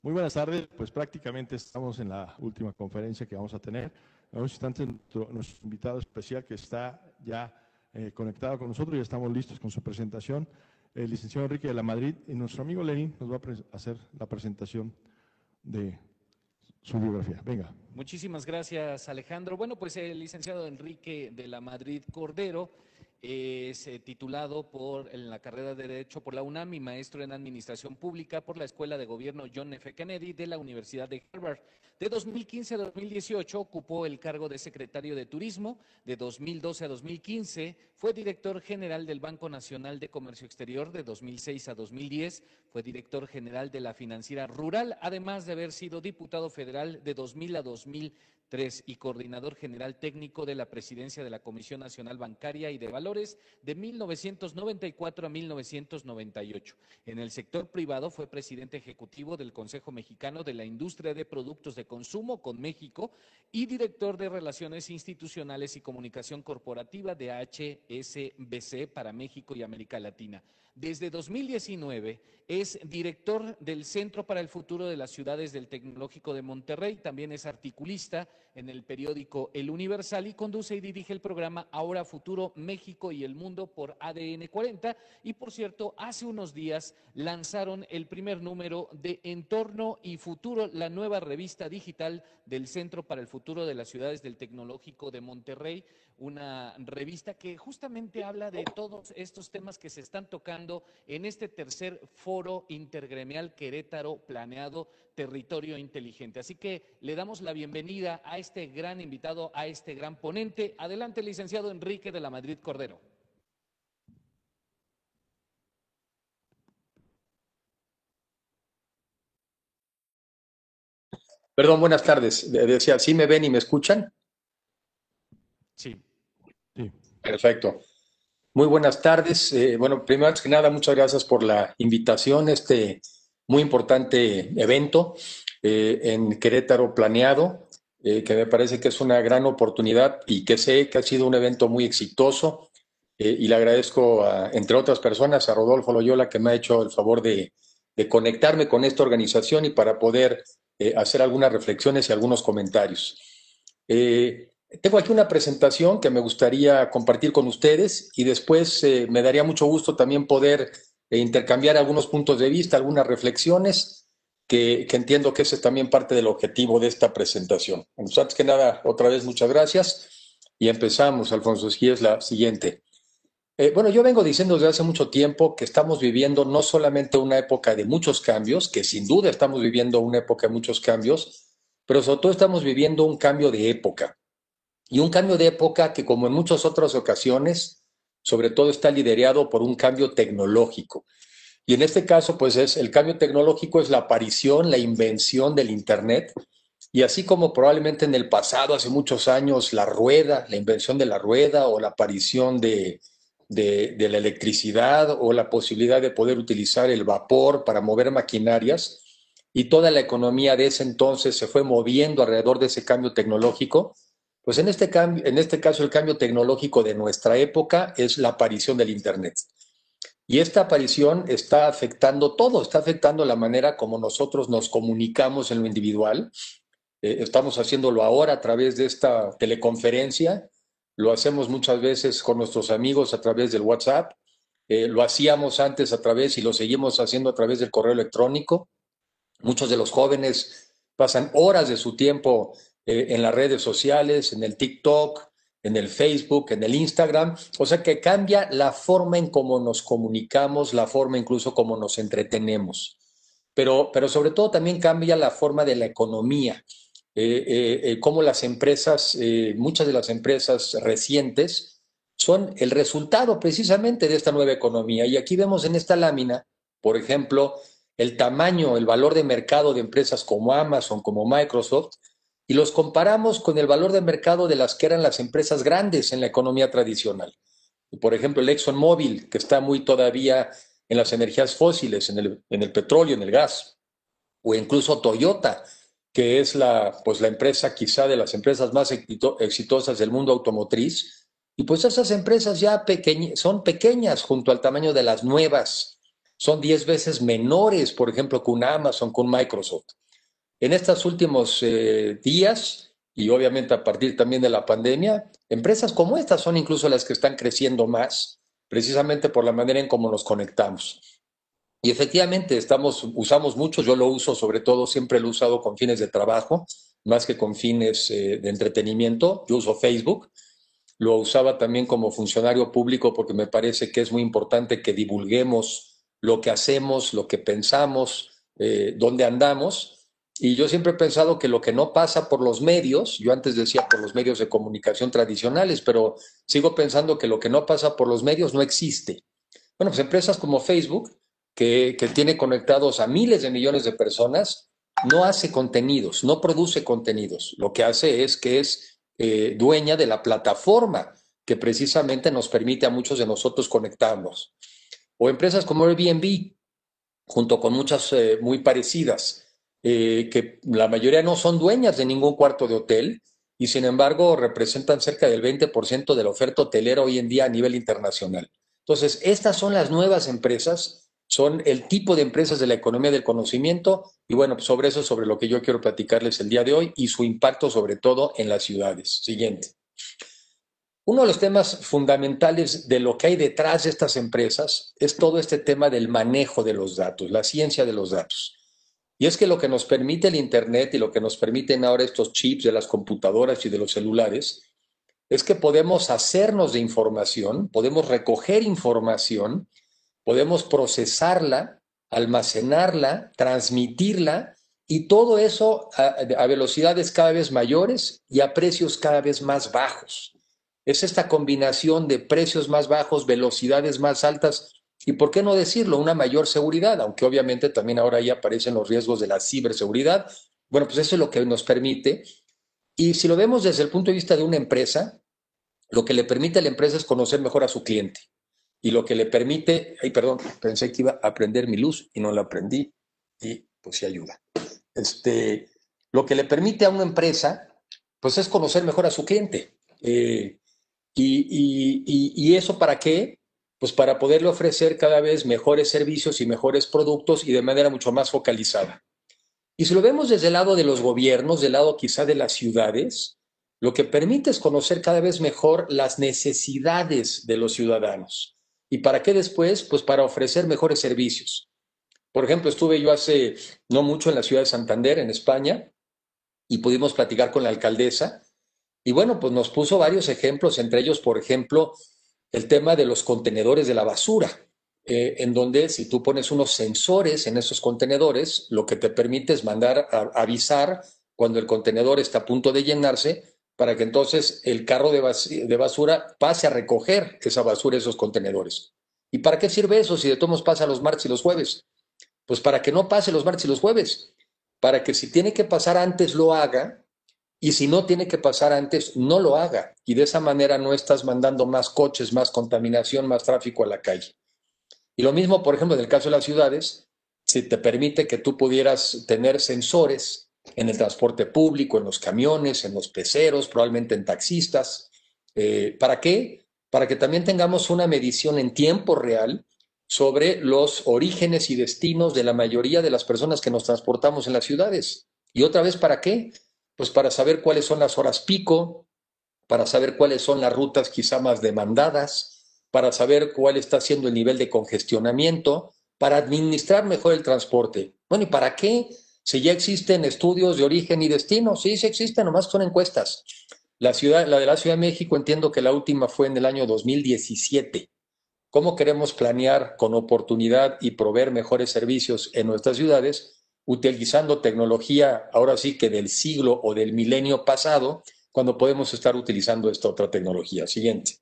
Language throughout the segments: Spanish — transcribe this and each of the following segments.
Muy buenas tardes, pues prácticamente estamos en la última conferencia que vamos a tener. En unos instantes nuestro invitado especial que está ya conectado con nosotros, ya estamos listos con su presentación, el licenciado Enrique de la Madrid, y nuestro amigo Lenin nos va a hacer la presentación de su biografía. Venga. Muchísimas gracias, Alejandro. Bueno, pues el licenciado Enrique de la Madrid Cordero es titulado en la carrera de Derecho por la UNAM y maestro en Administración Pública por la Escuela de Gobierno John F. Kennedy de la Universidad de Harvard. De 2015 a 2018 ocupó el cargo de secretario de Turismo. De 2012 a 2015 fue director general del Banco Nacional de Comercio Exterior. De 2006 a 2010 fue director general de la Financiera Rural, además de haber sido diputado federal de 2000 a 2003 y coordinador general técnico de la presidencia de la Comisión Nacional Bancaria y de Valores de 1994 a 1998. En el sector privado fue presidente ejecutivo del Consejo Mexicano de la Industria de Productos de Consumo con México y director de Relaciones Institucionales y Comunicación Corporativa de HSBC para México y América Latina. Desde 2019 es director del Centro para el Futuro de las Ciudades del Tecnológico de Monterrey, también es articulista en el periódico El Universal y conduce y dirige el programa Ahora Futuro México y el Mundo por ADN 40 y por cierto, hace unos días lanzaron el primer número de Entorno y Futuro, la nueva revista digital del Centro para el Futuro de las Ciudades del Tecnológico de Monterrey, una revista que justamente habla de todos estos temas que se están tocando en este tercer foro intergremial Querétaro Planeado Territorio Inteligente. Así que le damos la bienvenida a este gran invitado, a este gran ponente. Adelante, licenciado Enrique de la Madrid Cordero. Perdón, buenas tardes. Decía, ¿sí me ven y me escuchan? Sí. Sí. Perfecto. Muy buenas tardes. Bueno, primero antes que nada, muchas gracias por la invitación a este muy importante evento en Querétaro Planeado, que me parece que es una gran oportunidad y que sé que ha sido un evento muy exitoso. Y le agradezco, entre otras personas, a Rodolfo Loyola, que me ha hecho el favor de conectarme con esta organización y para poder hacer algunas reflexiones y algunos comentarios. Tengo aquí una presentación que me gustaría compartir con ustedes y después me daría mucho gusto también poder intercambiar algunos puntos de vista, algunas reflexiones que entiendo que ese es también parte del objetivo de esta presentación. Entonces, antes que nada, otra vez muchas gracias y empezamos, Alfonso, si es la siguiente. Bueno, yo vengo diciendo desde hace mucho tiempo que estamos viviendo no solamente una época de muchos cambios, que sin duda estamos viviendo una época de muchos cambios, pero sobre todo estamos viviendo un cambio de época. Y un cambio de época que, como en muchas otras ocasiones, sobre todo está liderado por un cambio tecnológico. Y en este caso, pues el cambio tecnológico es la aparición, la invención del Internet. Y así como probablemente en el pasado, hace muchos años, la rueda, la invención de la rueda o la aparición de la electricidad o la posibilidad de poder utilizar el vapor para mover maquinarias, y toda la economía de ese entonces se fue moviendo alrededor de ese cambio tecnológico, pues en este caso el cambio tecnológico de nuestra época es la aparición del Internet. Y esta aparición está afectando todo, está afectando la manera como nosotros nos comunicamos en lo individual. Estamos haciéndolo ahora a través de esta teleconferencia, lo hacemos muchas veces con nuestros amigos a través del WhatsApp, lo hacíamos antes a través y lo seguimos haciendo a través del correo electrónico. Muchos de los jóvenes pasan horas de su tiempo en las redes sociales, en el TikTok, en el Facebook, en el Instagram. O sea que cambia la forma en cómo nos comunicamos, la forma incluso como nos entretenemos. Pero sobre todo también cambia la forma de la economía. Cómo las empresas, muchas de las empresas recientes, son el resultado precisamente de esta nueva economía. Y aquí vemos en esta lámina, por ejemplo, el tamaño, el valor de mercado de empresas como Amazon, como Microsoft, y los comparamos con el valor de mercado de las que eran las empresas grandes en la economía tradicional. Por ejemplo, el ExxonMobil, que está muy todavía en las energías fósiles, en el petróleo, en el gas, o incluso Toyota, que es pues la empresa quizá de las empresas más exitosas del mundo automotriz. Y pues esas empresas ya son pequeñas junto al tamaño de las nuevas son 10 veces menores, por ejemplo, que un Amazon, que un Microsoft. En estos últimos días, y obviamente a partir también de la pandemia, empresas como estas son incluso las que están creciendo más, precisamente por la manera en cómo nos conectamos. Y efectivamente usamos mucho, yo lo uso sobre todo, siempre lo he usado con fines de trabajo, más que con fines de entretenimiento. Yo uso Facebook, lo usaba también como funcionario público porque me parece que es muy importante que divulguemos lo que hacemos, lo que pensamos, dónde andamos. Y yo siempre he pensado que lo que no pasa por los medios, yo antes decía por los medios de comunicación tradicionales, pero sigo pensando que lo que no pasa por los medios no existe. Bueno, pues empresas como Facebook, que tiene conectados a miles de millones de personas, no hace contenidos, no produce contenidos. Lo que hace es que es dueña de la plataforma que precisamente nos permite a muchos de nosotros conectarnos. O empresas como Airbnb, junto con muchas muy parecidas, que la mayoría no son dueñas de ningún cuarto de hotel y sin embargo representan cerca del 20% de la oferta hotelera hoy en día a nivel internacional. Entonces, estas son las nuevas empresas, son el tipo de empresas de la economía del conocimiento y bueno, pues sobre eso, sobre lo que yo quiero platicarles el día de hoy y su impacto sobre todo en las ciudades. Siguiente. Uno de los temas fundamentales de lo que hay detrás de estas empresas es todo este tema del manejo de los datos, la ciencia de los datos. Y es que lo que nos permite el Internet y lo que nos permiten ahora estos chips de las computadoras y de los celulares es que podemos hacernos de información, podemos recoger información, podemos procesarla, almacenarla, transmitirla y todo eso a velocidades cada vez mayores y a precios cada vez más bajos. Es esta combinación de precios más bajos, velocidades más altas y, ¿por qué no decirlo?, una mayor seguridad, aunque obviamente también ahora ya aparecen los riesgos de la ciberseguridad. Bueno, pues eso es lo que nos permite. Y si lo vemos desde el punto de vista de una empresa, lo que le permite a la empresa es conocer mejor a su cliente. Y lo que le permite, ay, perdón, pensé que iba a prender mi luz y no la prendí y pues sí ayuda. Lo que le permite a una empresa, pues es conocer mejor a su cliente. ¿Y eso para qué? Pues para poderle ofrecer cada vez mejores servicios y mejores productos y de manera mucho más focalizada. Y si lo vemos desde el lado de los gobiernos, del lado quizá de las ciudades, lo que permite es conocer cada vez mejor las necesidades de los ciudadanos. ¿Y para qué después? Pues para ofrecer mejores servicios. Por ejemplo, estuve yo hace no mucho en la ciudad de Santander, en España, y pudimos platicar con la alcaldesa. Y bueno, pues nos puso varios ejemplos, entre ellos, por ejemplo, el tema de los contenedores de la basura, en donde si tú pones unos sensores en esos contenedores, lo que te permite es mandar a avisar cuando el contenedor está a punto de llenarse, para que entonces el carro de basura pase a recoger esa basura, esos contenedores. ¿Y para qué sirve eso si de todos modos pasa los martes y los jueves? Pues para que no pase los martes y los jueves, para que si tiene que pasar antes lo haga, y si no tiene que pasar antes, no lo haga. Y de esa manera no estás mandando más coches, más contaminación, más tráfico a la calle. Y lo mismo, por ejemplo, en el caso de las ciudades, si te permite que tú pudieras tener sensores en el transporte público, en los camiones, en los peceros, probablemente en taxistas. ¿Para qué? Para que también tengamos una medición en tiempo real sobre los orígenes y destinos de la mayoría de las personas que nos transportamos en las ciudades. Y otra vez, ¿para qué? Pues para saber cuáles son las horas pico, para saber cuáles son las rutas quizá más demandadas, para saber cuál está siendo el nivel de congestionamiento, para administrar mejor el transporte. Bueno, ¿y para qué? Si ya existen estudios de origen y destino, sí existen, nomás son encuestas. La de la Ciudad de México, entiendo que la última fue en el año 2017. ¿Cómo queremos planear con oportunidad y proveer mejores servicios en nuestras ciudades, utilizando tecnología, ahora sí que del siglo o del milenio pasado, cuando podemos estar utilizando esta otra tecnología? Siguiente.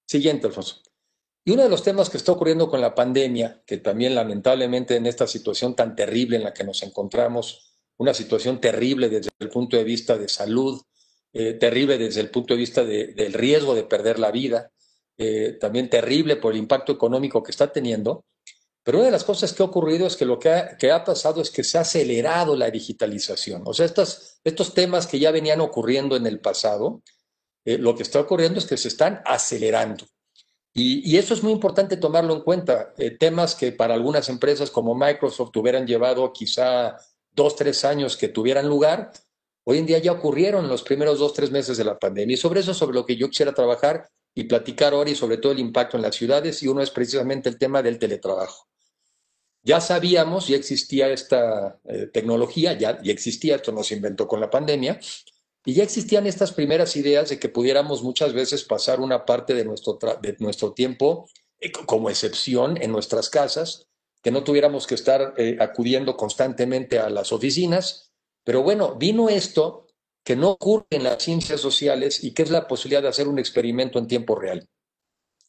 Siguiente, Alfonso. Y uno de los temas que está ocurriendo con la pandemia, que también lamentablemente en esta situación tan terrible en la que nos encontramos, una situación terrible desde el punto de vista de salud, terrible desde el punto de vista del riesgo de perder la vida, también terrible por el impacto económico que está teniendo. Pero una de las cosas que ha ocurrido es que lo que ha pasado es que se ha acelerado la digitalización. O sea, estos temas que ya venían ocurriendo en el pasado, lo que está ocurriendo es que se están acelerando. Y eso es muy importante tomarlo en cuenta. Temas que para algunas empresas como Microsoft hubieran llevado quizá 2, 3 años que tuvieran lugar, hoy en día ya ocurrieron en los primeros 2, 3 meses de la pandemia. Y sobre eso, sobre lo que yo quisiera trabajar y platicar ahora y sobre todo el impacto en las ciudades, y uno es precisamente el tema del teletrabajo. Ya sabíamos, ya existía esta tecnología, ya existía, esto no se inventó con la pandemia, y ya existían estas primeras ideas de que pudiéramos muchas veces pasar una parte de nuestro tiempo como excepción en nuestras casas, que no tuviéramos que estar acudiendo constantemente a las oficinas. Pero bueno, vino esto que no ocurre en las ciencias sociales y que es la posibilidad de hacer un experimento en tiempo real.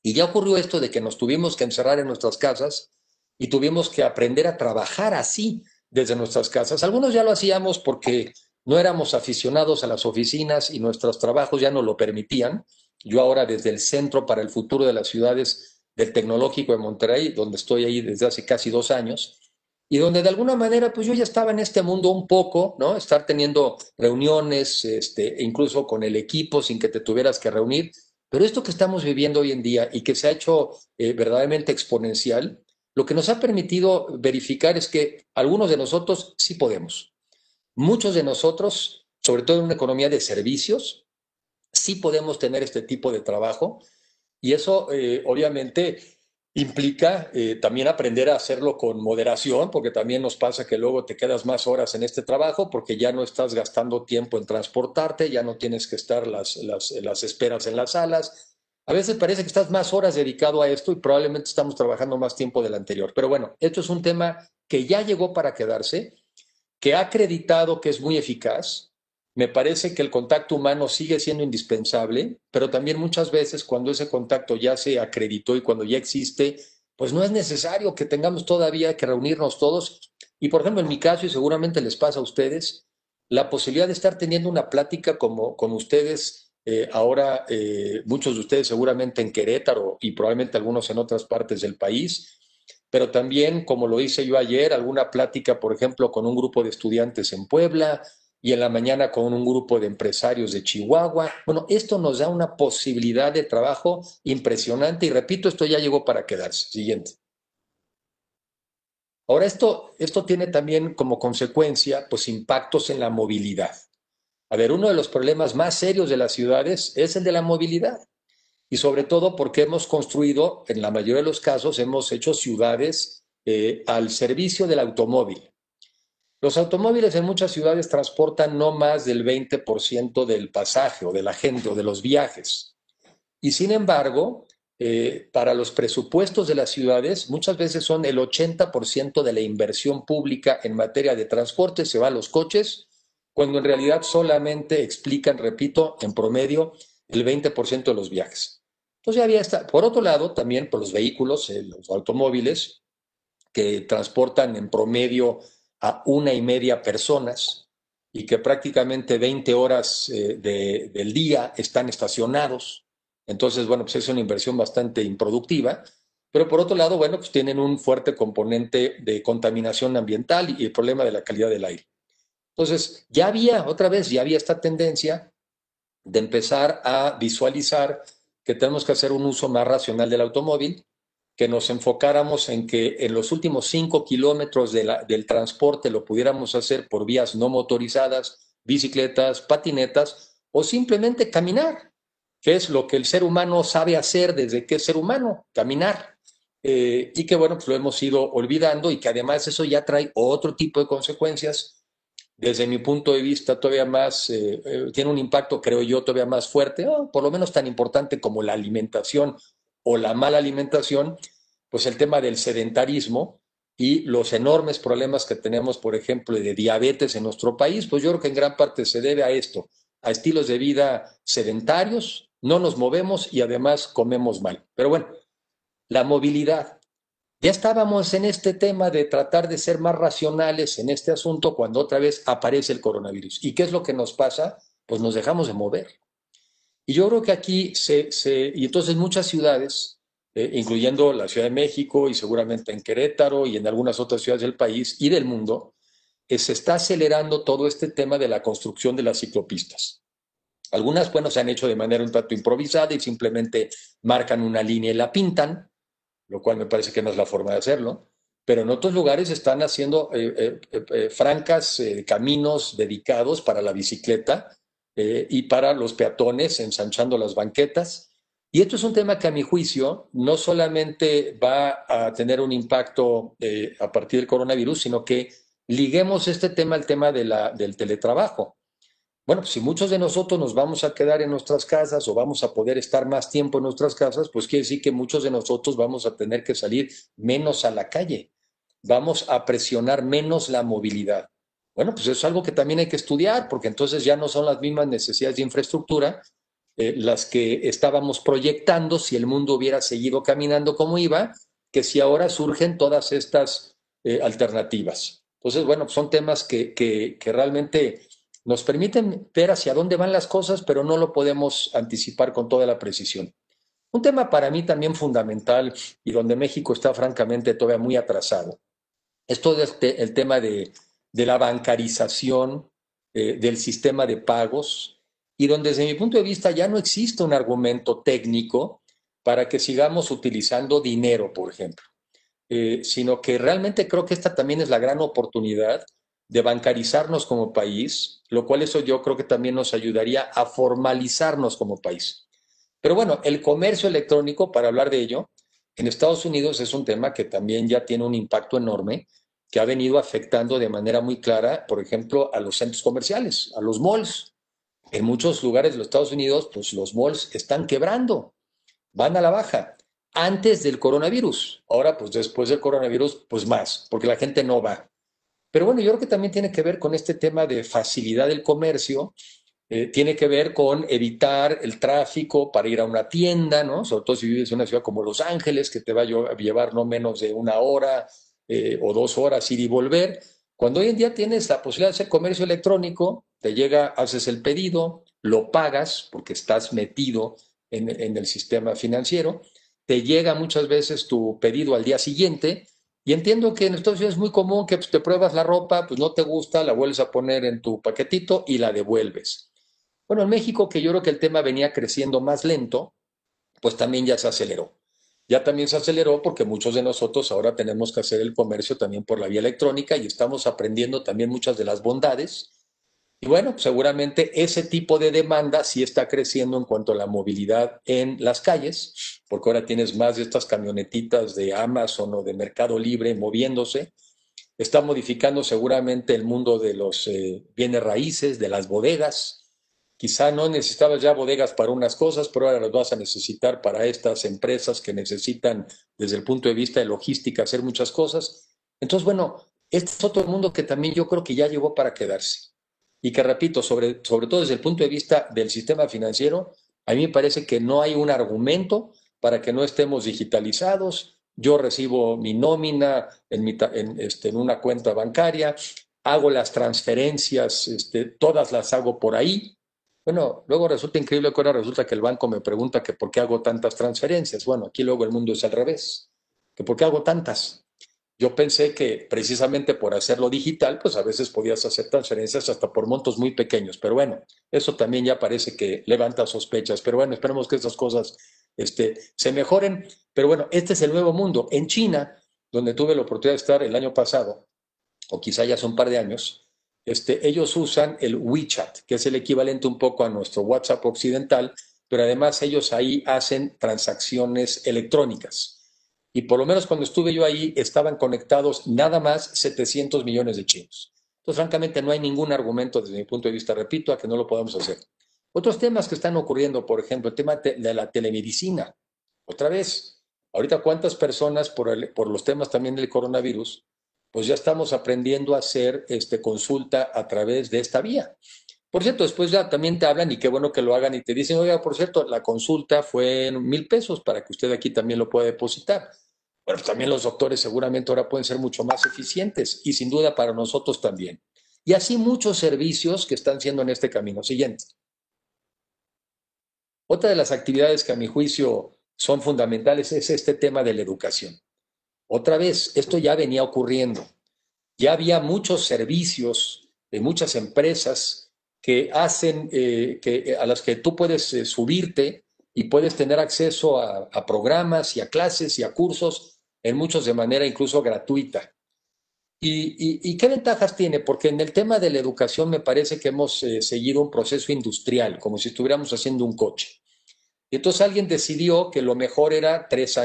Y ya ocurrió esto de que nos tuvimos que encerrar en nuestras casas y tuvimos que aprender a trabajar así desde nuestras casas. Algunos ya lo hacíamos porque no éramos aficionados a las oficinas y nuestros trabajos ya no lo permitían. Yo ahora desde el Centro para el Futuro de las Ciudades del Tecnológico de Monterrey, donde estoy ahí desde hace casi 2 años, y donde de alguna manera pues yo ya estaba en este mundo un poco, ¿no? Estar teniendo reuniones, incluso con el equipo sin que te tuvieras que reunir, pero esto que estamos viviendo hoy en día y que se ha hecho verdaderamente exponencial, lo que nos ha permitido verificar es que algunos de nosotros sí podemos. Muchos de nosotros, sobre todo en una economía de servicios, sí podemos tener este tipo de trabajo y eso obviamente implica también aprender a hacerlo con moderación, porque también nos pasa que luego te quedas más horas en este trabajo porque ya no estás gastando tiempo en transportarte, ya no tienes que estar las esperas en las salas. A veces parece que estás más horas dedicado a esto y probablemente estamos trabajando más tiempo del anterior. Pero bueno, esto es un tema que ya llegó para quedarse, que ha acreditado que es muy eficaz. Me parece que el contacto humano sigue siendo indispensable, pero también muchas veces cuando ese contacto ya se acreditó y cuando ya existe, pues no es necesario que tengamos todavía que reunirnos todos. Y por ejemplo, en mi caso, y seguramente les pasa a ustedes, la posibilidad de estar teniendo una plática como con ustedes, ahora muchos de ustedes seguramente en Querétaro y probablemente algunos en otras partes del país, pero también, como lo hice yo ayer, alguna plática, por ejemplo, con un grupo de estudiantes en Puebla y en la mañana con un grupo de empresarios de Chihuahua. Bueno, esto nos da una posibilidad de trabajo impresionante y repito, esto ya llegó para quedarse. Siguiente. Ahora, esto tiene también como consecuencia, pues, impactos en la movilidad. A ver, uno de los problemas más serios de las ciudades es el de la movilidad. Y sobre todo porque hemos construido, en la mayoría de los casos, hemos hecho ciudades al servicio del automóvil. Los automóviles en muchas ciudades transportan no más del 20% del pasaje o de la gente o de los viajes. Y sin embargo, para los presupuestos de las ciudades, muchas veces son el 80% de la inversión pública en materia de transporte se va a los coches, cuando en realidad solamente explican, repito, en promedio el 20% de los viajes. Entonces ya había esta. Por otro lado, también por los vehículos, los automóviles, que transportan en promedio a 1,5 personas y que prácticamente 20 horas del día están estacionados. Entonces, bueno, pues es una inversión bastante improductiva. Pero por otro lado, bueno, pues tienen un fuerte componente de contaminación ambiental y el problema de la calidad del aire. Entonces, ya había esta tendencia de empezar a visualizar que tenemos que hacer un uso más racional del automóvil, que nos enfocáramos en que en los últimos 5 kilómetros del transporte lo pudiéramos hacer por vías no motorizadas, bicicletas, patinetas o simplemente caminar, que es lo que el ser humano sabe hacer desde que es ser humano, caminar. Y que bueno, pues lo hemos ido olvidando y que además eso ya trae otro tipo de consecuencias desde mi punto de vista, todavía más, tiene un impacto, creo yo, todavía más fuerte, por lo menos tan importante como la alimentación o la mala alimentación, pues el tema del sedentarismo y los enormes problemas que tenemos, por ejemplo, de diabetes en nuestro país, pues yo creo que en gran parte se debe a esto, a estilos de vida sedentarios, no nos movemos y además comemos mal. Pero bueno, la movilidad. Ya estábamos en este tema de tratar de ser más racionales en este asunto cuando otra vez aparece el coronavirus. ¿Y qué es lo que nos pasa? Pues nos dejamos de mover. Y yo creo que aquí y entonces muchas ciudades, incluyendo la Ciudad de México y seguramente en Querétaro y en algunas otras ciudades del país y del mundo, se está acelerando todo este tema de la construcción de las ciclopistas. Algunas, bueno, se han hecho de manera un tanto improvisada y simplemente marcan una línea y la pintan, lo cual me parece que no es la forma de hacerlo. Pero en otros lugares están haciendo francas caminos dedicados para la bicicleta y para los peatones, ensanchando las banquetas. Y esto es un tema que a mi juicio no solamente va a tener un impacto a partir del coronavirus, sino que liguemos este tema al tema del teletrabajo. Bueno, pues si muchos de nosotros nos vamos a quedar en nuestras casas o vamos a poder estar más tiempo en nuestras casas, pues quiere decir que muchos de nosotros vamos a tener que salir menos a la calle, vamos a presionar menos la movilidad. Bueno, pues eso es algo que también hay que estudiar, porque entonces ya no son las mismas necesidades de infraestructura las que estábamos proyectando si el mundo hubiera seguido caminando como iba, que si ahora surgen todas estas alternativas. Entonces, bueno, son temas que realmente nos permiten ver hacia dónde van las cosas, pero no lo podemos anticipar con toda la precisión. Un tema para mí también fundamental y donde México está francamente todavía muy atrasado es todo el tema de la bancarización del sistema de pagos y donde desde mi punto de vista ya no existe un argumento técnico para que sigamos utilizando dinero, por ejemplo, sino que realmente creo que esta también es la gran oportunidad de bancarizarnos como país, lo cual eso yo creo que también nos ayudaría a formalizarnos como país. Pero bueno, el comercio electrónico, para hablar de ello, en Estados Unidos es un tema que también ya tiene un impacto enorme, que ha venido afectando de manera muy clara, por ejemplo, a los centros comerciales, a los malls. En muchos lugares de los Estados Unidos, pues los malls están quebrando, van a la baja. Antes del coronavirus, ahora pues después del coronavirus, pues más, porque la gente no va. Pero bueno, yo creo que también tiene que ver con este tema de facilidad del comercio, tiene que ver con evitar el tráfico para ir a una tienda, ¿no? Sobre todo si vives en una ciudad como Los Ángeles, que te va a llevar no menos de una hora o 2 horas ir y volver. Cuando hoy en día tienes la posibilidad de hacer comercio electrónico, te llega, haces el pedido, lo pagas porque estás metido en el sistema financiero, te llega muchas veces tu pedido al día siguiente. Y entiendo que en Estados Unidos es muy común que pues, te pruebas la ropa, pues no te gusta, la vuelves a poner en tu paquetito y la devuelves. Bueno, en México, que yo creo que el tema venía creciendo más lento, pues también ya se aceleró. Ya también se aceleró porque muchos de nosotros ahora tenemos que hacer el comercio también por la vía electrónica y estamos aprendiendo también muchas de las bondades. Y bueno, seguramente ese tipo de demanda sí está creciendo en cuanto a la movilidad en las calles, porque ahora tienes más de estas camionetitas de Amazon o de Mercado Libre moviéndose. Está modificando seguramente el mundo de los bienes raíces, de las bodegas. Quizá no necesitabas ya bodegas para unas cosas, pero ahora las vas a necesitar para estas empresas que necesitan, desde el punto de vista de logística, hacer muchas cosas. Entonces, bueno, este es otro mundo que también yo creo que ya llegó para quedarse. Y que, repito, sobre todo desde el punto de vista del sistema financiero, a mí me parece que no hay un argumento para que no estemos digitalizados. Yo recibo mi nómina en una cuenta bancaria, hago las transferencias, todas las hago por ahí. Bueno, luego resulta increíble que ahora resulta que el banco me pregunta que por qué hago tantas transferencias. Bueno, aquí luego el mundo es al revés, que por qué hago tantas. Yo pensé que precisamente por hacerlo digital, pues a veces podías hacer transferencias hasta por montos muy pequeños, pero bueno, eso también ya parece que levanta sospechas, pero bueno, esperemos que estas cosas se mejoren, pero bueno, este es el nuevo mundo. En China, donde tuve la oportunidad de estar el año pasado, o quizá ya hace un par de años, ellos usan el WeChat, que es el equivalente un poco a nuestro WhatsApp occidental, pero además ellos ahí hacen transacciones electrónicas. Y por lo menos cuando estuve yo ahí estaban conectados nada más 700 millones de chinos. Entonces, francamente, no hay ningún argumento desde mi punto de vista, repito, a que no lo podamos hacer. Otros temas que están ocurriendo, por ejemplo, el tema de la telemedicina. Otra vez, ahorita cuántas personas por los temas también del coronavirus, pues ya estamos aprendiendo a hacer consulta a través de esta vía. Por cierto, después ya también te hablan y qué bueno que lo hagan y te dicen, oiga, por cierto, la consulta fue en 1,000 pesos para que usted aquí también lo pueda depositar. Bueno, pues también los doctores seguramente ahora pueden ser mucho más eficientes y sin duda para nosotros también. Y así muchos servicios que están siendo en este camino. Siguiente. Otra de las actividades que a mi juicio son fundamentales es este tema de la educación. Otra vez, esto ya venía ocurriendo. Ya había muchos servicios de muchas empresas que hacen, a las que tú puedes subirte y puedes tener acceso a programas y a clases y a cursos, en muchos de manera incluso gratuita. ¿Y qué ventajas tiene? Porque en el tema de la educación me parece que hemos seguido un proceso industrial, como si estuviéramos haciendo un coche. Y entonces alguien decidió que lo mejor era 6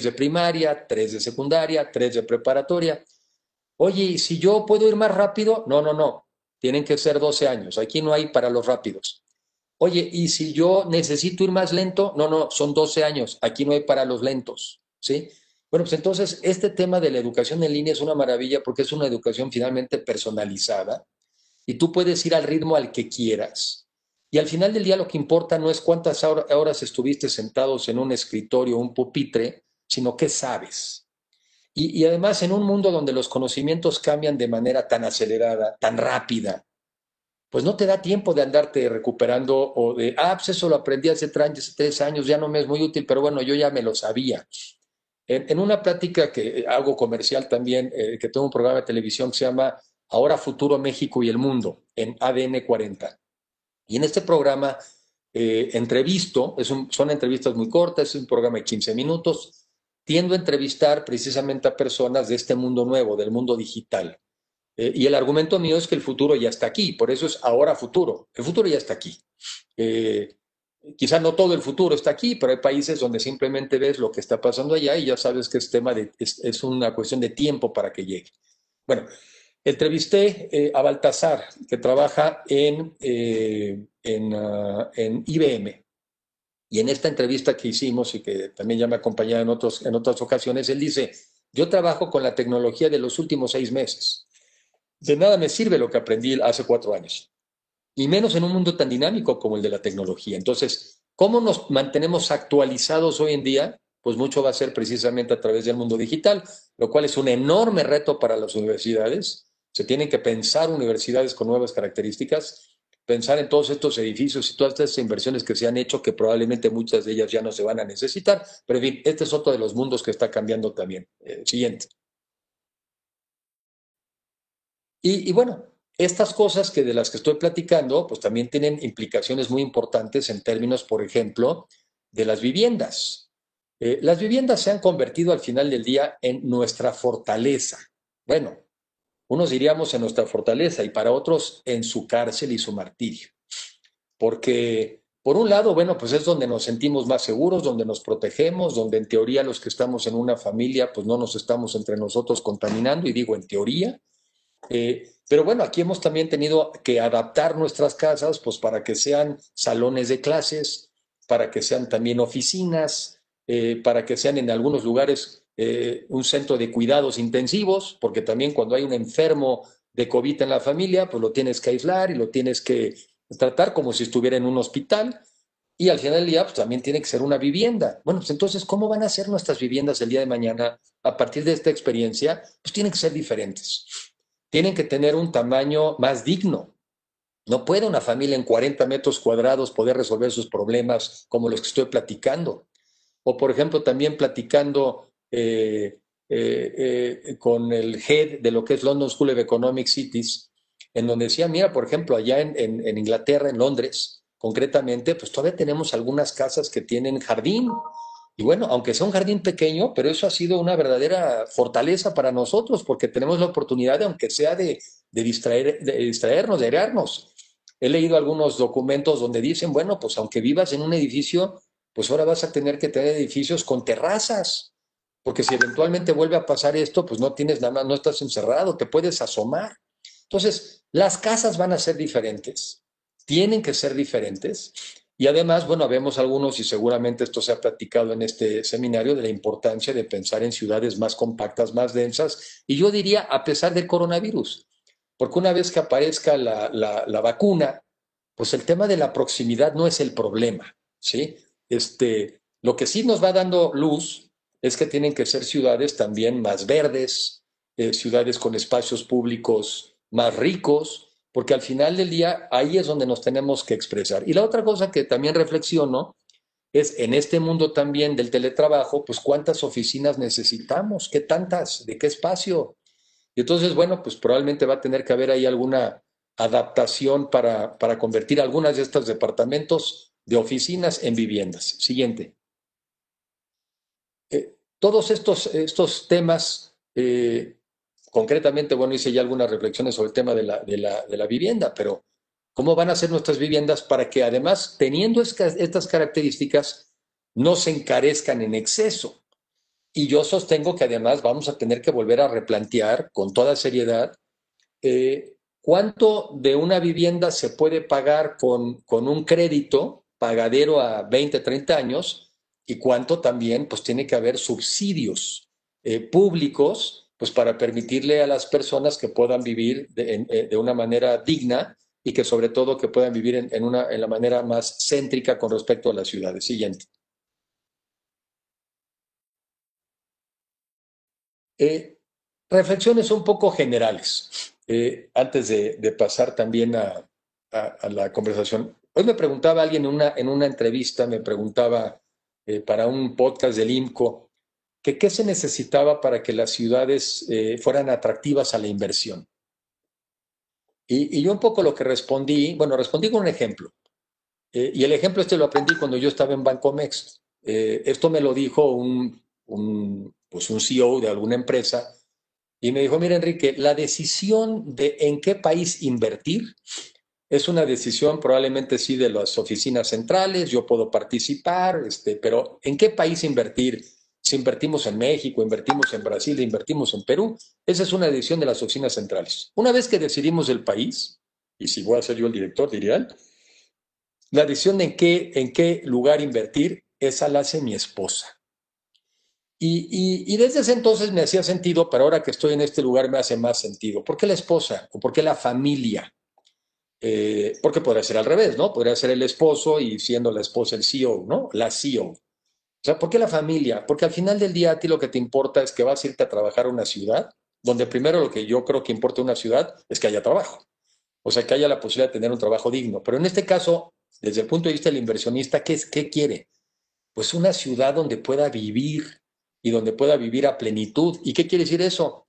de primaria, 3 de secundaria, 3 de preparatoria. Oye, ¿y si yo puedo ir más rápido? No, no, no. Tienen que ser 12 años. Aquí no hay para los rápidos. Oye, ¿y si yo necesito ir más lento? No, no, son 12 años. Aquí no hay para los lentos. ¿Sí? Bueno, pues entonces este tema de la educación en línea es una maravilla porque es una educación finalmente personalizada y tú puedes ir al ritmo al que quieras. Y al final del día lo que importa no es cuántas horas estuviste sentados en un escritorio o un pupitre, sino qué sabes. Y además en un mundo donde los conocimientos cambian de manera tan acelerada, tan rápida, pues no te da tiempo de andarte recuperando o de, pues eso lo aprendí hace 3 años, ya no me es muy útil, pero bueno, yo ya me lo sabía. En una plática que hago comercial también, que tengo un programa de televisión que se llama Ahora Futuro México y el Mundo, en ADN 40. Y en este programa entrevisto, son entrevistas muy cortas, es un programa de 15 minutos, tiendo a entrevistar precisamente a personas de este mundo nuevo, del mundo digital. Y el argumento mío es que el futuro ya está aquí, por eso es ahora futuro. El futuro ya está aquí. Quizá no todo el futuro está aquí, pero hay países donde simplemente ves lo que está pasando allá y ya sabes que es una cuestión de tiempo para que llegue. Bueno, entrevisté a Baltasar, que trabaja en IBM. Y en esta entrevista que hicimos y que también ya me acompañaba en otras ocasiones, él dice, yo trabajo con la tecnología de los últimos 6 meses. De nada me sirve lo que aprendí hace 4 años, y menos en un mundo tan dinámico como el de la tecnología. Entonces, ¿cómo nos mantenemos actualizados hoy en día? Pues mucho va a ser precisamente a través del mundo digital, lo cual es un enorme reto para las universidades. Se tienen que pensar universidades con nuevas características, pensar en todos estos edificios y todas estas inversiones que se han hecho, que probablemente muchas de ellas ya no se van a necesitar. Pero en fin, este es otro de los mundos que está cambiando también. Siguiente. Y bueno, estas cosas de las que estoy platicando, pues también tienen implicaciones muy importantes en términos, por ejemplo, de las viviendas. Las viviendas se han convertido al final del día en nuestra fortaleza. Bueno, unos diríamos en nuestra fortaleza y para otros en su cárcel y su martirio. Porque, por un lado, bueno, pues es donde nos sentimos más seguros, donde nos protegemos, donde en teoría los que estamos en una familia, pues no nos estamos entre nosotros contaminando, y digo en teoría. Pero bueno, aquí hemos también tenido que adaptar nuestras casas pues para que sean salones de clases, para que sean también oficinas, para que sean en algunos lugares un centro de cuidados intensivos, porque también cuando hay un enfermo de COVID en la familia, pues lo tienes que aislar y lo tienes que tratar como si estuviera en un hospital. Y al final del día, pues también tiene que ser una vivienda. Bueno, pues entonces, ¿cómo van a ser nuestras viviendas el día de mañana a partir de esta experiencia? Pues tienen que ser diferentes. Tienen que tener un tamaño más digno. No puede una familia en 40 metros cuadrados poder resolver sus problemas como los que estoy platicando. O, por ejemplo, también platicando con el head de lo que es London School of Economic Cities, en donde decía, mira, por ejemplo, allá en Inglaterra, en Londres, concretamente, pues todavía tenemos algunas casas que tienen jardín. Y bueno, aunque sea un jardín pequeño, pero eso ha sido una verdadera fortaleza para nosotros, porque tenemos la oportunidad, aunque sea de distraernos, de airearnos. He leído algunos documentos donde dicen, bueno, pues aunque vivas en un edificio, pues ahora vas a tener que tener edificios con terrazas, porque si eventualmente vuelve a pasar esto, pues no tienes nada más, no estás encerrado, te puedes asomar. Entonces, las casas van a ser diferentes, tienen que ser diferentes. Y además, bueno, vemos algunos, y seguramente esto se ha platicado en este seminario, de la importancia de pensar en ciudades más compactas, más densas, y yo diría, a pesar del coronavirus, porque una vez que aparezca la vacuna, pues el tema de la proximidad no es el problema, ¿sí? Lo que sí nos va dando luz es que tienen que ser ciudades también más verdes, ciudades con espacios públicos más ricos, porque al final del día ahí es donde nos tenemos que expresar. Y la otra cosa que también reflexiono es en este mundo también del teletrabajo, pues cuántas oficinas necesitamos, qué tantas, de qué espacio. Y entonces, bueno, pues probablemente va a tener que haber ahí adaptación para convertir algunas de estos departamentos de oficinas en viviendas. Siguiente. Todos estos temas, concretamente, bueno, hice ya algunas reflexiones sobre el tema de la vivienda, pero ¿cómo van a ser nuestras viviendas para que además, teniendo estas características, no se encarezcan en exceso? Y yo sostengo que además vamos a tener que volver a replantear con toda seriedad cuánto de una vivienda se puede pagar con un crédito pagadero a 20, 30 años y cuánto también pues tiene que haber subsidios públicos pues para permitirle a las personas que puedan vivir de una manera digna y que sobre todo que puedan vivir en la manera más céntrica con respecto a las ciudades. Siguiente. Reflexiones un poco generales, antes de pasar también a la conversación. Hoy me preguntaba alguien en una entrevista, me preguntaba para un podcast del IMCO, que qué se necesitaba para que las ciudades fueran atractivas a la inversión. Y yo un poco lo que respondí, bueno, respondí con un ejemplo. Y el ejemplo este lo aprendí cuando yo estaba en Bancomext. Esto me lo dijo pues un CEO de alguna empresa y me dijo, mira Enrique, la decisión de en qué país invertir es una decisión probablemente sí de las oficinas centrales, yo puedo participar, pero ¿en qué país invertir? Si invertimos en México, invertimos en Brasil, invertimos en Perú, esa es una decisión de las oficinas centrales. Una vez que decidimos el país, y si voy a ser yo el director, diría, la decisión de en qué lugar invertir, esa la hace mi esposa. Y desde ese entonces me hacía sentido, pero ahora que estoy en este lugar me hace más sentido. ¿Por qué la esposa? ¿O por qué la familia? Porque podría ser al revés, ¿no? Podría ser el esposo y siendo la esposa el CEO, ¿no? La CEO. O sea, ¿por qué la familia? Porque al final del día a ti lo que te importa es que vas a irte a trabajar a una ciudad, donde primero lo que yo creo que importa en una ciudad es que haya trabajo. O sea, que haya la posibilidad de tener un trabajo digno. Pero en este caso, desde el punto de vista del inversionista, ¿qué quiere? Pues una ciudad donde pueda vivir y donde pueda vivir a plenitud. ¿Y qué quiere decir eso?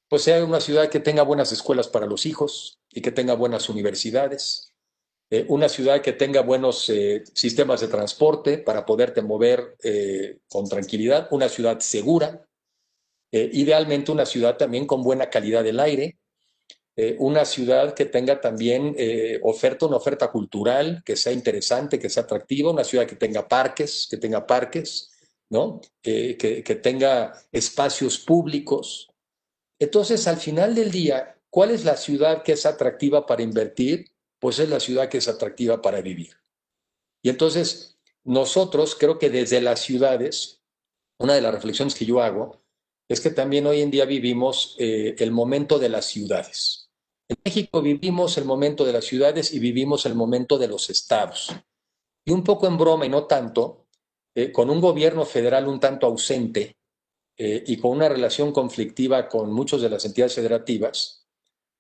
Pues sea una ciudad que tenga buenas escuelas para los hijos y que tenga buenas universidades, una ciudad que tenga buenos sistemas de transporte para poderte mover con tranquilidad, una ciudad segura, idealmente una ciudad también con buena calidad del aire, una ciudad que tenga también una oferta cultural, que sea interesante, que sea atractiva, una ciudad que tenga parques, ¿no? Que tenga espacios públicos. Entonces, al final del día, ¿cuál es la ciudad que es atractiva para invertir? Pues es la ciudad que es atractiva para vivir. Y entonces, nosotros creo que desde las ciudades, una de las reflexiones que yo hago es que también hoy en día vivimos el momento de las ciudades. En México vivimos el momento de las ciudades y vivimos el momento de los estados. Y un poco en broma y no tanto, con un gobierno federal un tanto ausente y con una relación conflictiva con muchas de las entidades federativas,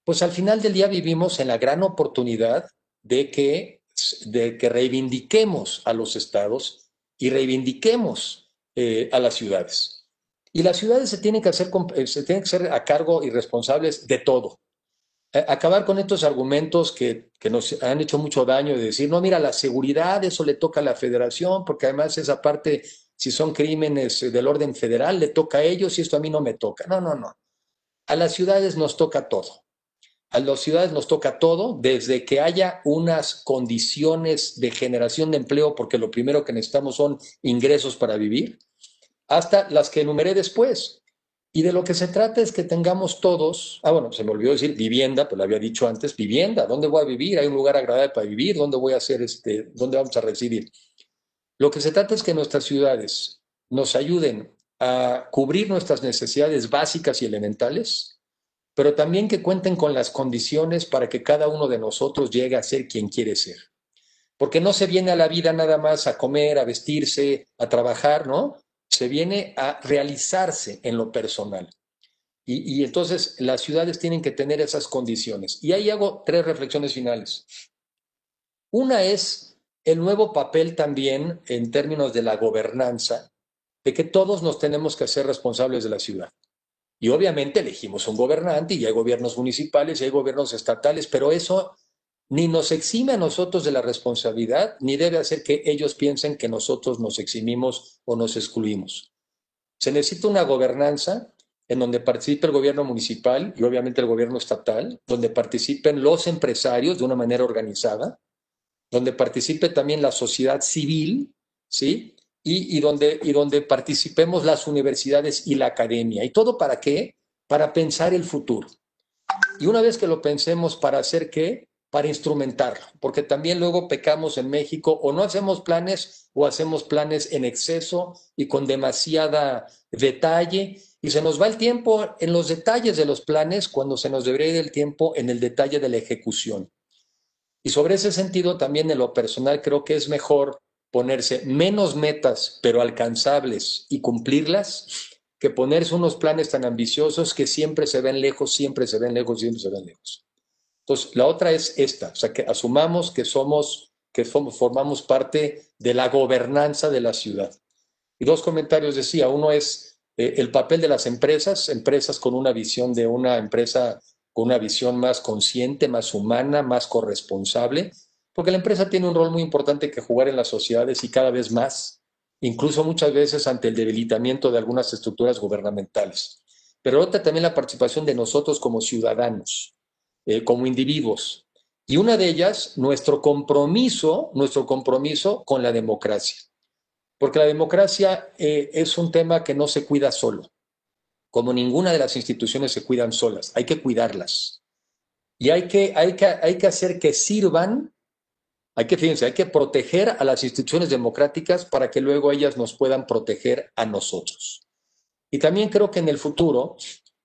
pues al final del día vivimos en la gran oportunidad de que reivindiquemos a los estados y reivindiquemos a las ciudades. Y las ciudades se tienen que hacer a cargo y responsables de todo. Acabar con estos argumentos que nos han hecho mucho daño de decir, no, mira, la seguridad, eso le toca a la federación, porque además esa parte, si son crímenes del orden federal, le toca a ellos y esto a mí no me toca. No, no, no. A las ciudades nos toca todo. A las ciudades nos toca todo, desde que haya unas condiciones de generación de empleo, porque lo primero que necesitamos son ingresos para vivir, hasta las que enumeré después. Y de lo que se trata es que tengamos todos, bueno, se me olvidó decir vivienda, pues lo había dicho antes, vivienda, ¿dónde voy a vivir? ¿Hay un lugar agradable para vivir? ¿Dónde voy a hacer dónde vamos a residir? Lo que se trata es que nuestras ciudades nos ayuden a cubrir nuestras necesidades básicas y elementales, pero también que cuenten con las condiciones para que cada uno de nosotros llegue a ser quien quiere ser. Porque no se viene a la vida nada más a comer, a vestirse, a trabajar, ¿no? Se viene a realizarse en lo personal. Y entonces las ciudades tienen que tener esas condiciones. Y ahí hago 3 reflexiones finales. Una es el nuevo papel también en términos de la gobernanza, de que todos nos tenemos que hacer responsables de la ciudad. Y obviamente elegimos un gobernante y hay gobiernos municipales y hay gobiernos estatales, pero eso ni nos exime a nosotros de la responsabilidad, ni debe hacer que ellos piensen que nosotros nos eximimos o nos excluimos. Se necesita una gobernanza en donde participe el gobierno municipal y obviamente el gobierno estatal, donde participen los empresarios de una manera organizada, donde participe también la sociedad civil, ¿sí? Y donde participemos las universidades y la academia. ¿Y todo para qué? Para pensar el futuro. Y una vez que lo pensemos, ¿para hacer qué? Para instrumentarlo, porque también luego pecamos en México o no hacemos planes o hacemos planes en exceso y con demasiada detalle y se nos va el tiempo en los detalles de los planes cuando se nos debería ir el tiempo en el detalle de la ejecución. Y sobre ese sentido también en lo personal creo que es mejor ponerse menos metas pero alcanzables y cumplirlas que ponerse unos planes tan ambiciosos que siempre se ven lejos, siempre se ven lejos, siempre se ven lejos. Entonces, la otra es esta, o sea, que asumamos formamos parte de la gobernanza de la ciudad. Y dos comentarios decía, uno es el papel de las empresas con una visión de una empresa con una visión más consciente, más humana, más corresponsable, porque la empresa tiene un rol muy importante que jugar en las sociedades y cada vez más, incluso muchas veces ante el debilitamiento de algunas estructuras gubernamentales. Pero otra también la participación de nosotros como ciudadanos, como individuos. Y una de ellas, nuestro compromiso con la democracia. Porque la democracia es un tema que no se cuida solo. Como ninguna de las instituciones se cuidan solas, hay que cuidarlas. Y hay que hacer que sirvan, fíjense, hay que proteger a las instituciones democráticas para que luego ellas nos puedan proteger a nosotros. Y también creo que en el futuro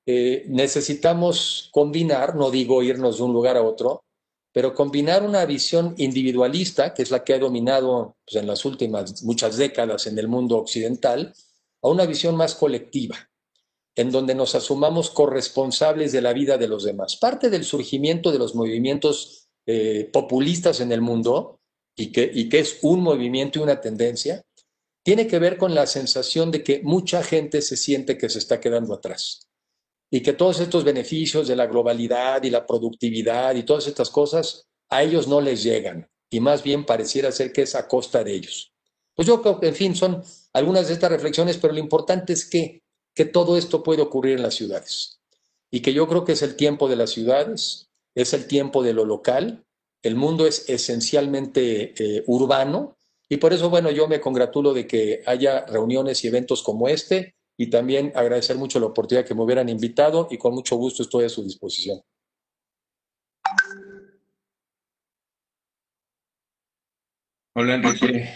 necesitamos combinar, no digo irnos de un lugar a otro, pero combinar una visión individualista, que es la que ha dominado pues, en las últimas muchas décadas en el mundo occidental, a una visión más colectiva, en donde nos asumamos corresponsables de la vida de los demás. Parte del surgimiento de los movimientos populistas en el mundo, y que es un movimiento y una tendencia, tiene que ver con la sensación de que mucha gente se siente que se está quedando atrás y que todos estos beneficios de la globalidad y la productividad y todas estas cosas a ellos no les llegan y más bien pareciera ser que es a costa de ellos. Pues yo creo que, en fin, son algunas de estas reflexiones, pero lo importante es que todo esto puede ocurrir en las ciudades y que yo creo que es el tiempo de las ciudades, es el tiempo de lo local, el mundo es esencialmente urbano y por eso, bueno, yo me congratulo de que haya reuniones y eventos como este y también agradecer mucho la oportunidad que me hubieran invitado y con mucho gusto estoy a su disposición. Hola Enrique,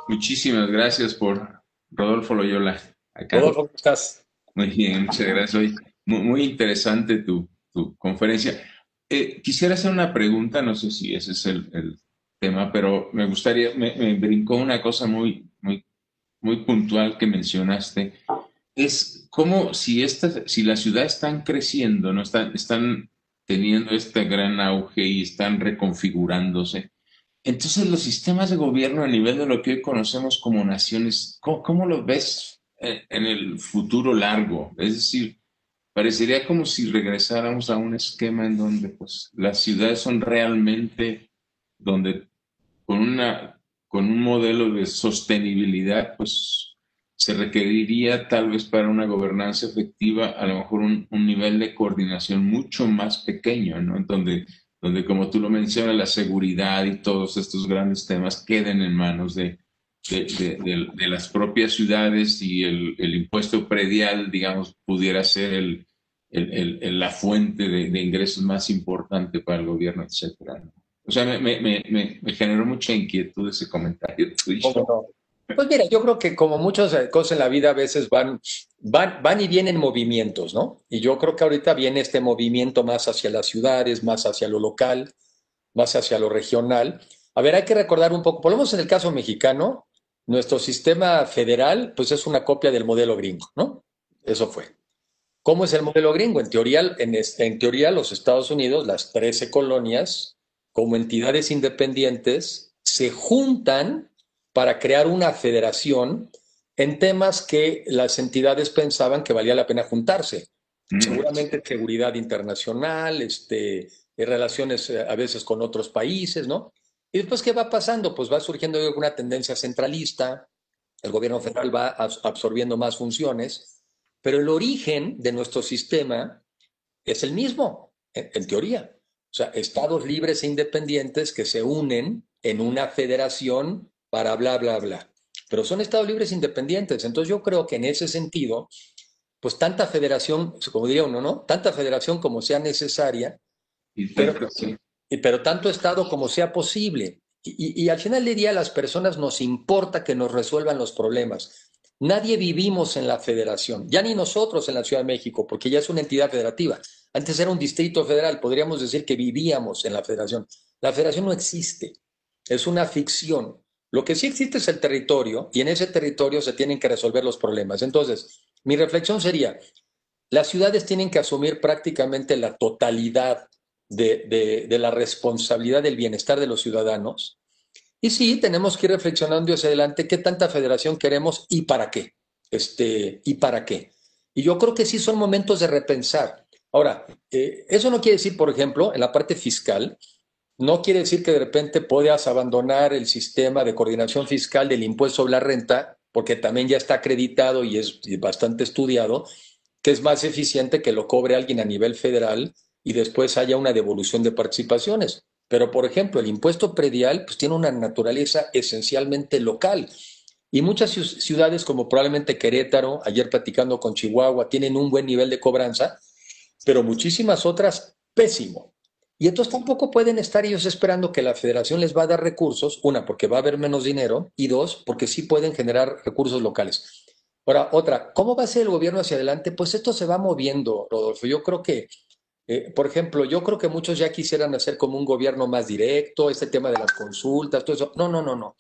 muchísimas gracias por Rodolfo Loyola. Acá. Rodolfo, ¿cómo estás? Muy bien, muchas gracias. Hoy muy interesante tu conferencia. Quisiera hacer una pregunta, no sé si ese es el tema, pero me gustaría, me brincó una cosa muy puntual que mencionaste. Es como si las ciudades están creciendo, ¿no? Están teniendo este gran auge y están reconfigurándose. Entonces, los sistemas de gobierno a nivel de lo que hoy conocemos como naciones, ¿cómo lo ves en el futuro largo? Es decir, parecería como si regresáramos a un esquema en donde pues, las ciudades son realmente donde con un modelo de sostenibilidad, pues se requeriría tal vez para una gobernanza efectiva a lo mejor un nivel de coordinación mucho más pequeño, ¿no? En donde, como tú lo mencionas, la seguridad y todos estos grandes temas queden en manos de las propias ciudades y el impuesto predial, digamos, pudiera ser la fuente de ingresos más importante para el gobierno, etcétera, ¿no? O sea, me generó mucha inquietud ese comentario tuyo. ¿Cómo no? Pues mira, yo creo que como muchas cosas en la vida a veces van y vienen movimientos, ¿no? Y yo creo que ahorita viene este movimiento más hacia las ciudades, más hacia lo local, más hacia lo regional. A ver, hay que recordar un poco, por lo menos en el caso mexicano, nuestro sistema federal, pues es una copia del modelo gringo, ¿no? Eso fue. ¿Cómo es el modelo gringo? En teoría, los Estados Unidos, las 13 colonias, como entidades independientes, se juntan para crear una federación en temas que las entidades pensaban que valía la pena juntarse. seguramente seguridad internacional, relaciones a veces con otros países, ¿no? Y después, ¿qué va pasando? Pues va surgiendo una tendencia centralista, el gobierno federal va absorbiendo más funciones, pero el origen de nuestro sistema es el mismo, en teoría. O sea, estados libres e independientes que se unen en una federación para bla, bla, bla. Pero son estados libres e independientes. Entonces yo creo que en ese sentido, pues tanta federación, como diría uno, ¿no? Tanta federación como sea necesaria, pero tanto estado como sea posible. Y al final del día a las personas nos importa que nos resuelvan los problemas. Nadie vivimos en la federación, ya ni nosotros en la Ciudad de México, porque ya es una entidad federativa. Antes era un distrito federal, podríamos decir que vivíamos en la federación. La federación no existe, es una ficción. Lo que sí existe es el territorio y en ese territorio se tienen que resolver los problemas. Entonces, mi reflexión sería, las ciudades tienen que asumir prácticamente la totalidad de la responsabilidad del bienestar de los ciudadanos. Y sí, tenemos que ir reflexionando hacia adelante qué tanta federación queremos y para qué. ¿Y para qué? Y yo creo que sí son momentos de repensar. Ahora, eso no quiere decir, por ejemplo, en la parte fiscal, no quiere decir que de repente puedas abandonar el sistema de coordinación fiscal del impuesto sobre la renta, porque también ya está acreditado y es bastante estudiado, que es más eficiente que lo cobre alguien a nivel federal y después haya una devolución de participaciones. Pero, por ejemplo, el impuesto predial pues, tiene una naturaleza esencialmente local. Y muchas ciudades, como probablemente Querétaro, ayer platicando con Chihuahua, tienen un buen nivel de cobranza, pero muchísimas otras pésimo. Y entonces tampoco pueden estar ellos esperando que la federación les va a dar recursos, una, porque va a haber menos dinero, y dos, porque sí pueden generar recursos locales. Ahora, otra, ¿cómo va a ser el gobierno hacia adelante? Pues esto se va moviendo, Rodolfo. Yo creo que por ejemplo, yo creo que muchos ya quisieran hacer como un gobierno más directo, este tema de las consultas, todo eso. No, no, no, no.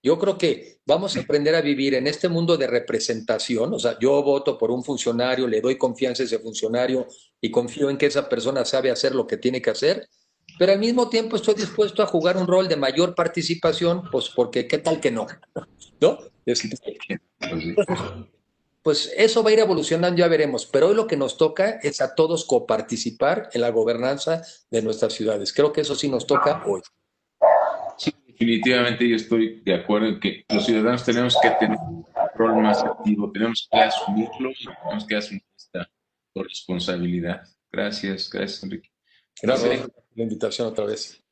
Yo creo que vamos a aprender a vivir en este mundo de representación. O sea, yo voto por un funcionario, le doy confianza a ese funcionario y confío en que esa persona sabe hacer lo que tiene que hacer, pero al mismo tiempo estoy dispuesto a jugar un rol de mayor participación, pues porque qué tal que no, ¿no? Pues eso va a ir evolucionando, ya veremos, pero hoy lo que nos toca es a todos coparticipar en la gobernanza de nuestras ciudades. Creo que eso sí nos toca hoy. Sí, definitivamente yo estoy de acuerdo en que los ciudadanos tenemos que tener un rol más activo, tenemos que asumirlo y tenemos que asumir esta corresponsabilidad. Gracias, gracias, Enrique. Gracias por la invitación otra vez.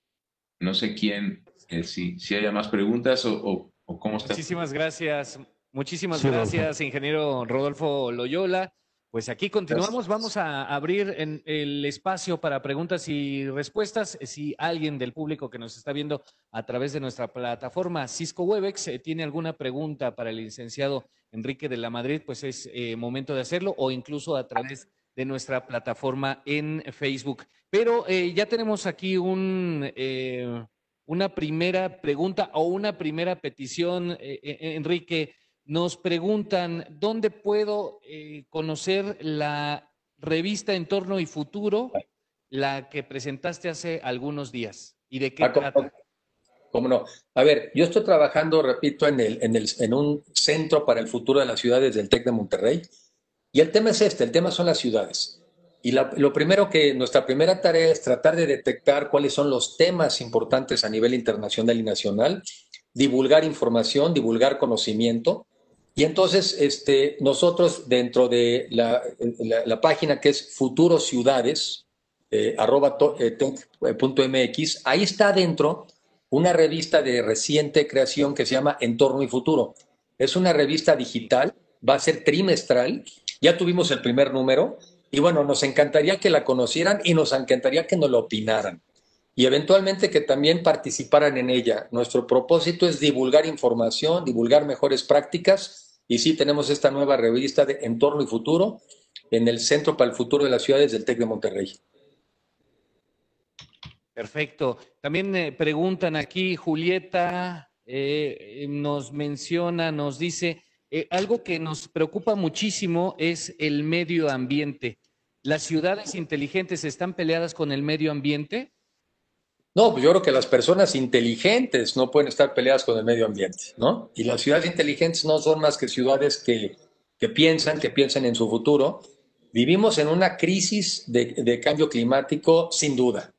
No sé quién, si haya más preguntas o cómo está. Muchísimas gracias. Muchísimas gracias, ingeniero Rodolfo Loyola. Pues aquí continuamos. Gracias. Vamos a abrir el espacio para preguntas y respuestas. Si alguien del público que nos está viendo a través de nuestra plataforma Cisco Webex tiene alguna pregunta para el licenciado Enrique de la Madrid, pues es momento de hacerlo, o incluso a través de nuestra plataforma en Facebook. Pero ya tenemos aquí una primera pregunta o una primera petición, Enrique. Nos preguntan, ¿dónde puedo conocer la revista Entorno y Futuro, la que presentaste hace algunos días? ¿Y de qué trata? ¿Cómo no? A ver, yo estoy trabajando, repito, en un centro para el futuro de las ciudades del TEC de Monterrey. Y el tema es el tema son las ciudades. Y lo primero nuestra primera tarea es tratar de detectar cuáles son los temas importantes a nivel internacional y nacional, divulgar información, divulgar conocimiento. Y entonces nosotros dentro de la página que es futurociudades, @tec.mx, ahí está dentro una revista de reciente creación que se llama Entorno y Futuro. Es una revista digital, va a ser trimestral, ya tuvimos el primer número y bueno, nos encantaría que la conocieran y nos encantaría que nos lo opinaran. Y eventualmente que también participaran en ella. Nuestro propósito es divulgar información, divulgar mejores prácticas. Y sí, tenemos esta nueva revista de Entorno y Futuro en el Centro para el Futuro de las Ciudades del TEC de Monterrey. Perfecto. También preguntan aquí, Julieta nos menciona, nos dice, algo que nos preocupa muchísimo es el medio ambiente. ¿Las ciudades inteligentes están peleadas con el medio ambiente? No, pues yo creo que las personas inteligentes no pueden estar peleadas con el medio ambiente, ¿no? Y las ciudades inteligentes no son más que ciudades que piensan en su futuro, Vivimos en una crisis de cambio climático, sin duda.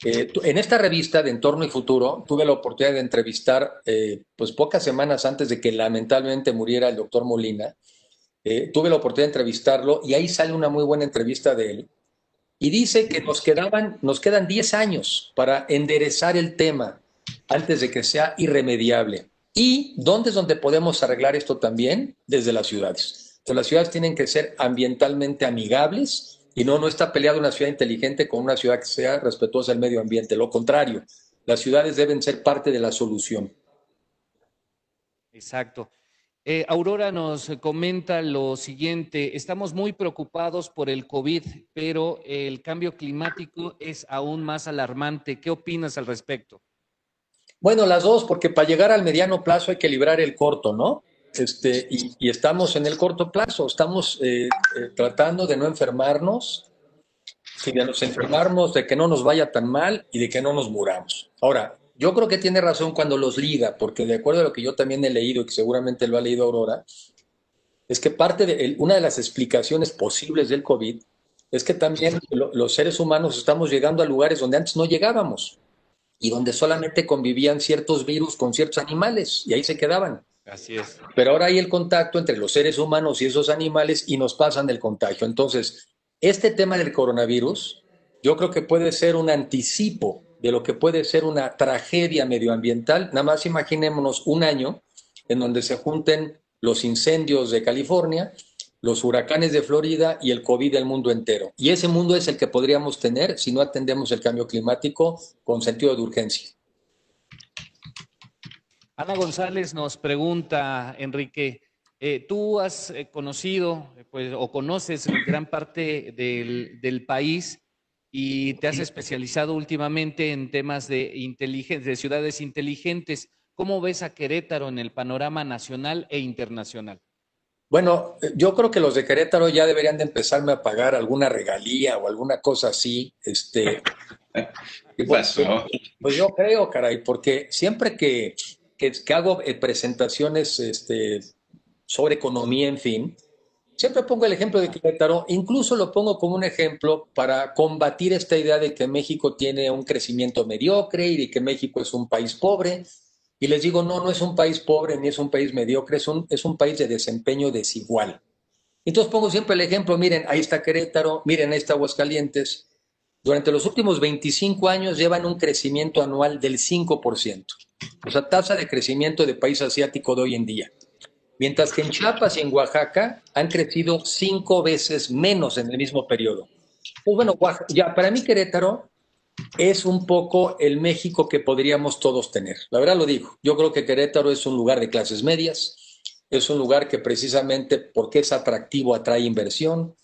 En esta revista de Entorno y Futuro tuve la oportunidad de entrevistar, pues pocas semanas antes de que lamentablemente muriera el doctor Molina, tuve la oportunidad de entrevistarlo y ahí sale una muy buena entrevista de él. Y dice que nos quedan 10 años para enderezar el tema antes de que sea irremediable. ¿Y dónde es donde podemos arreglar esto también? Desde las ciudades. Entonces, las ciudades tienen que ser ambientalmente amigables y no está peleada una ciudad inteligente con una ciudad que sea respetuosa del medio ambiente. Lo contrario, las ciudades deben ser parte de la solución. Exacto. Aurora nos comenta lo siguiente: estamos muy preocupados por el COVID, pero el cambio climático es aún más alarmante. ¿Qué opinas al respecto? Bueno, las dos, porque para llegar al mediano plazo hay que librar el corto, ¿no? Y estamos en el corto plazo, estamos tratando de no enfermarnos, si de nos enfermarnos, de que no nos vaya tan mal y de que no nos muramos. Ahora, yo creo que tiene razón cuando los liga, porque de acuerdo a lo que yo también he leído y que seguramente lo ha leído Aurora, es que una de las explicaciones posibles del COVID es que también los seres humanos estamos llegando a lugares donde antes no llegábamos y donde solamente convivían ciertos virus con ciertos animales y ahí se quedaban. Así es. Pero ahora hay el contacto entre los seres humanos y esos animales y nos pasan el contagio. Entonces, este tema del coronavirus, yo creo que puede ser un anticipo de lo que puede ser una tragedia medioambiental. Nada más imaginémonos un año en donde se junten los incendios de California, los huracanes de Florida y el COVID del mundo entero. Y ese mundo es el que podríamos tener si no atendemos el cambio climático con sentido de urgencia. Ana González nos pregunta, Enrique, tú has conocido pues, o conoces gran parte del país y te has especializado últimamente en temas de ciudades inteligentes. ¿Cómo ves a Querétaro en el panorama nacional e internacional? Bueno, yo creo que los de Querétaro ya deberían de empezarme a pagar alguna regalía o alguna cosa así. ¿Qué pasó? Pues yo creo, caray, porque siempre que hago presentaciones sobre economía, en fin, siempre pongo el ejemplo de Querétaro, incluso lo pongo como un ejemplo para combatir esta idea de que México tiene un crecimiento mediocre y de que México es un país pobre. Y les digo, no es un país pobre ni es un país mediocre, es un país de desempeño desigual. Entonces pongo siempre el ejemplo, miren, ahí está Querétaro, miren, ahí está Aguascalientes. Durante los últimos 25 años llevan un crecimiento anual del 5%. O sea, tasa de crecimiento de país asiático de hoy en día. Mientras que en Chiapas y en Oaxaca han crecido 5 veces menos en el mismo periodo. Pues bueno, ya para mí Querétaro es un poco el México que podríamos todos tener. La verdad lo digo. Yo creo que Querétaro es un lugar de clases medias, es un lugar que precisamente porque es atractivo atrae inversión,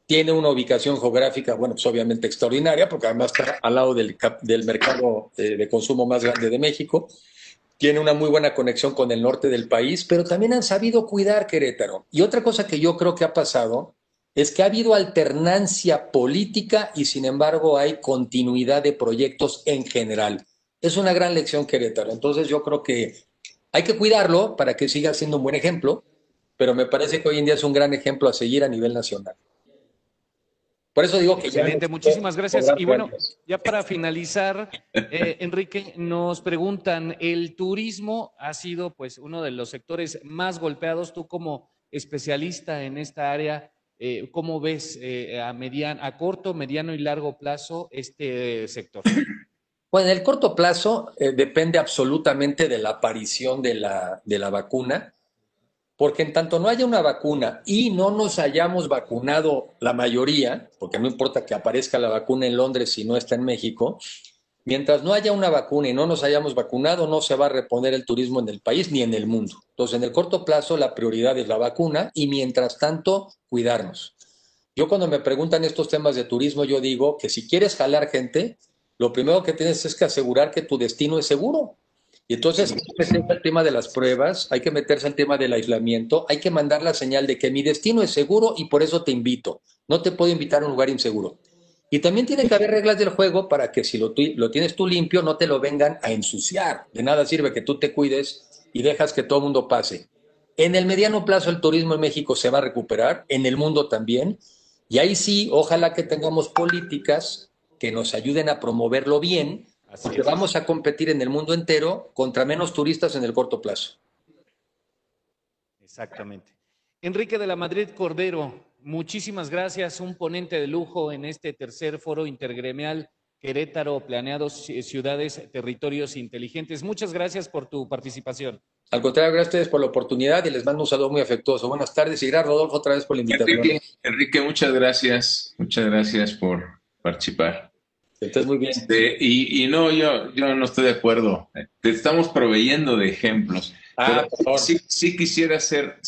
tiene una ubicación geográfica, bueno, pues obviamente extraordinaria, porque además está al lado del mercado de consumo más grande de México, tiene una muy buena conexión con el norte del país, pero también han sabido cuidar Querétaro. Y otra cosa que yo creo que ha pasado es que ha habido alternancia política y sin embargo hay continuidad de proyectos en general. Es una gran lección Querétaro. Entonces yo creo que hay que cuidarlo para que siga siendo un buen ejemplo, pero me parece que hoy en día es un gran ejemplo a seguir a nivel nacional. Por eso digo que excelente, muchísimas gracias. Y bueno, ya para finalizar, Enrique, nos preguntan, el turismo ha sido pues uno de los sectores más golpeados. Tú como especialista en esta área, ¿cómo ves a corto, mediano y largo plazo este sector? Bueno, en el corto plazo depende absolutamente de la aparición de la vacuna, porque en tanto no haya una vacuna y no nos hayamos vacunado la mayoría, porque no importa que aparezca la vacuna en Londres si no está en México, mientras no haya una vacuna y no nos hayamos vacunado, no se va a reponer el turismo en el país ni en el mundo. Entonces, en el corto plazo la prioridad es la vacuna y mientras tanto, cuidarnos. Yo cuando me preguntan estos temas de turismo, yo digo que si quieres jalar gente, lo primero que tienes es que asegurar que tu destino es seguro. Y entonces hay que meterse al tema de las pruebas, hay que meterse al tema del aislamiento, hay que mandar la señal de que mi destino es seguro y por eso te invito. No te puedo invitar a un lugar inseguro. Y también tiene que haber reglas del juego para que si lo tienes tú limpio, no te lo vengan a ensuciar. De nada sirve que tú te cuides y dejas que todo el mundo pase. En el mediano plazo el turismo en México se va a recuperar, en el mundo también. Y ahí sí, ojalá que tengamos políticas que nos ayuden a promoverlo bien, porque vamos a competir en el mundo entero contra menos turistas en el corto plazo. Exactamente. Enrique de la Madrid Cordero, muchísimas gracias, un ponente de lujo en este tercer foro intergremial Querétaro, Planeados, Ciudades, Territorios Inteligentes. Muchas gracias por tu participación. Al contrario, gracias a ustedes por la oportunidad y les mando un saludo muy afectuoso. Buenas tardes y gracias, Rodolfo, otra vez por la invitación. Enrique, muchas gracias por participar. Estás muy bien. Y no, yo no estoy de acuerdo. Te estamos proveyendo de ejemplos. Pero sí quisiera hacer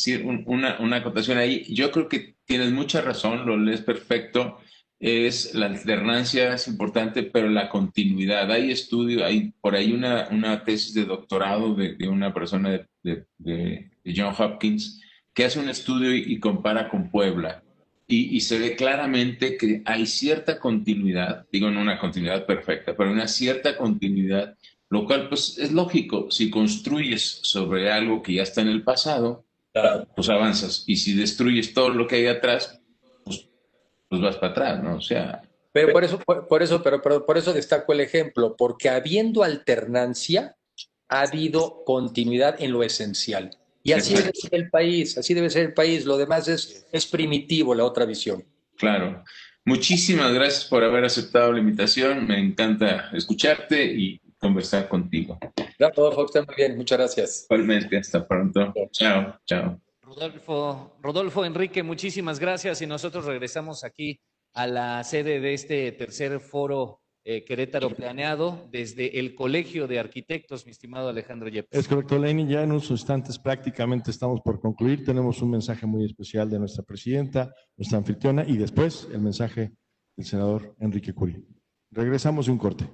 una acotación ahí. Yo creo que tienes mucha razón, lo lees perfecto. La alternancia es importante, pero la continuidad. Hay estudio, hay por ahí una tesis de doctorado de una persona de Johns Hopkins que hace un estudio y compara con Puebla. Y se ve claramente que hay cierta continuidad, digo no una continuidad perfecta, pero una cierta continuidad, lo cual pues es lógico. Si construyes sobre algo que ya está en el pasado, pues avanzas. Y si destruyes todo lo que hay atrás, pues vas para atrás, ¿no? O sea... Pero por eso destaco el ejemplo, porque habiendo alternancia, ha habido continuidad en lo esencial. Y así debe ser el país, así debe ser el país. Lo demás es primitivo, la otra visión. Claro. Muchísimas gracias por haber aceptado la invitación. Me encanta escucharte y conversar contigo. Gracias, Rodolfo, está muy bien. Muchas gracias. Igualmente, hasta pronto. Chao, chao. Rodolfo, Enrique, muchísimas gracias y nosotros regresamos aquí a la sede de este tercer foro Querétaro Planeado desde el Colegio de Arquitectos, mi estimado Alejandro Yepes. Es correcto, Lenny, ya en unos instantes prácticamente estamos por concluir. Tenemos un mensaje muy especial de nuestra presidenta, nuestra anfitriona, y después el mensaje del senador Enrique Curi. Regresamos de un corte.